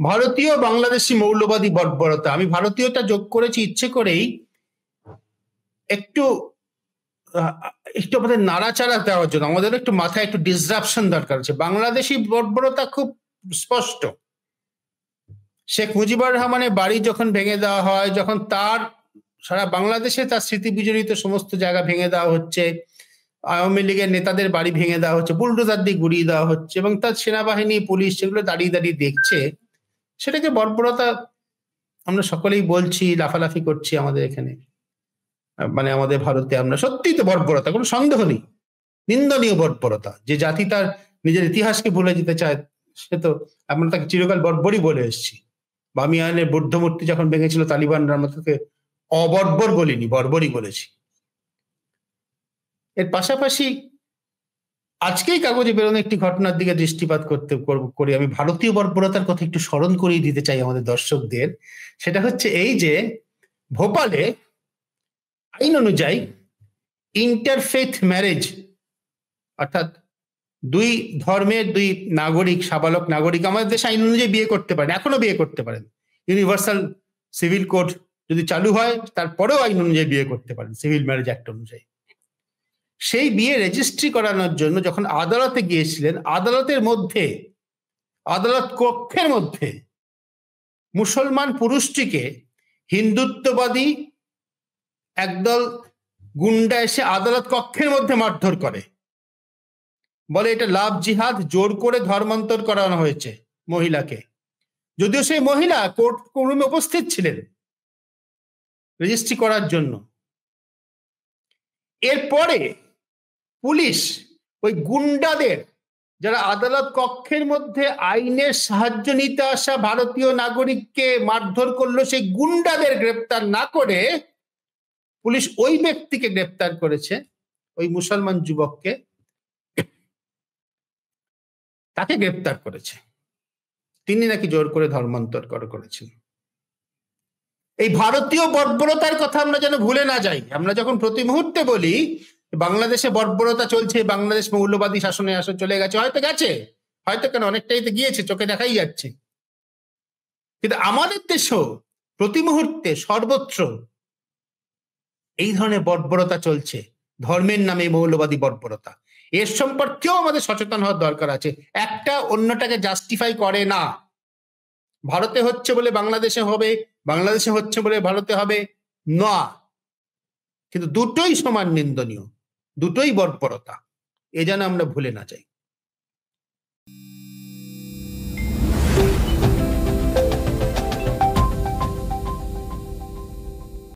ভারতীয় বাংলাদেশি মৌলবাদী বর্বরতা, আমি ভারতীয়টা যোগ করেছি ইচ্ছে করেই, একটু একটু আমাদের নাড়াচাড়া দেওয়ার জন্য, আমাদের একটু মাথায় একটু ডিসরাপশন দরকার আছে। বাংলাদেশি বর্বরতা খুব স্পষ্ট। শেখ মুজিবুর রহমানের বাড়ি যখন ভেঙে দেওয়া হয়, যখন তার সারা বাংলাদেশে তার স্মৃতি বিজড়িত সমস্ত জায়গা ভেঙে দেওয়া হচ্ছে, আওয়ামী লীগের নেতাদের বাড়ি ভেঙে দেওয়া হচ্ছে, বুলডোজার দিয়ে গুড়িয়ে দেওয়া হচ্ছে, এবং তার সেনাবাহিনী পুলিশ সেগুলো দাঁড়িয়ে দাঁড়িয়ে দেখছে, সেটাকে বর্বরতা আমরা সকলেই বলছি, লাফালাফি করছি আমাদের এখানে, মানে আমাদের ভারতে। আমরা সত্যিই তো বর্বরতা, কোনো সন্দেহ নেই, নিন্দনীয় বর্বরতা। যে জাতি তার নিজের ইতিহাসকে ভুলে যেতে চায়, সে তো, আমরা তাকে চিরকাল বর্বরই বলে এসেছি। বামিয়ানের বুদ্ধ মূর্তি যখন ভেঙেছিল তালিবানরা, আমরা তাকে অবর্বর বলিনি, বর্বরই বলেছি। এর পাশাপাশি আজকেই কাগজে বেরোনো একটি ঘটনার দিকে দৃষ্টিপাত করে আমি ভারতীয় বর্বরতার কথা একটু স্মরণ করিয়ে দিতে চাই আমাদের দর্শকদের। সেটা হচ্ছে এই যে, ভোপালে আইন অনুযায়ী ইন্টারফেথ ম্যারেজ, অর্থাৎ দুই ধর্মের দুই নাগরিক, সাবালক নাগরিক আমাদের দেশে আইন অনুযায়ী বিয়ে করতে পারেন, এখনো বিয়ে করতে পারেন। ইউনিভার্সাল সিভিল কোড যদি চালু হয়, তারপরেও আইন অনুযায়ী বিয়ে করতে পারেন, সিভিল ম্যারেজ অ্যাক্ট অনুযায়ী। সেই বিয়ে রেজিস্ট্রি করানোর জন্য যখন আদালতে গিয়েছিলেন, আদালত কক্ষের মধ্যে মুসলমান পুরুষটিকে হিন্দুত্ববাদী একদল গুন্ডা এসে আদালত কক্ষের মধ্যে মারধর করে, বলে এটা লাভ জিহাদ, জোর করে ধর্মান্তর করানো হয়েছে মহিলাকে। যদিও সেই মহিলা কোর্ট রুমে উপস্থিত ছিলেন রেজিস্ট্রি করার জন্য। এরপরে পুলিশ ওই গুন্ডাদের, যারা আদালত কক্ষের মধ্যে আইনের সাহায্য নিতে আসা ভারতীয় নাগরিককে মারধর করলো, সেই গুন্ডাদের গ্রেপ্তার না করে পুলিশ ওই ব্যক্তিকে গ্রেপ্তার করেছে, ওই মুসলমান যুবককে, তাকে গ্রেপ্তার করেছে। তিনি নাকি জোর করে ধর্মান্তর করেছেন। এই ভারতীয় বর্বরতার কথা আমরা যেন ভুলে না যাই। আমরা যখন প্রতি মুহূর্তে বলি বাংলাদেশে বর্বরতা চলছে, বাংলাদেশ মৌলবাদী শাসনে চলে গেছে, হয়তো কেন অনেকটাই তো গিয়েছে, চোখে দেখাই যাচ্ছে। কিন্তু আমাদের দেশও প্রতি মুহূর্তে সর্বত্র এই ধরনের বর্বরতা চলছে, ধর্মের নামে মৌলবাদী বর্বরতা। এর সম্পর্কেও আমাদের সচেতন হওয়ার দরকার আছে। একটা অন্যটাকে জাস্টিফাই করে না। ভারতে হচ্ছে বলে বাংলাদেশে হবে, বাংলাদেশে হচ্ছে বলে ভারতে হবে না, কিন্তু দুটোই সমান নিন্দনীয়, দুটোই বর্বরতা, এ যেন আমরা ভুলে না যাই।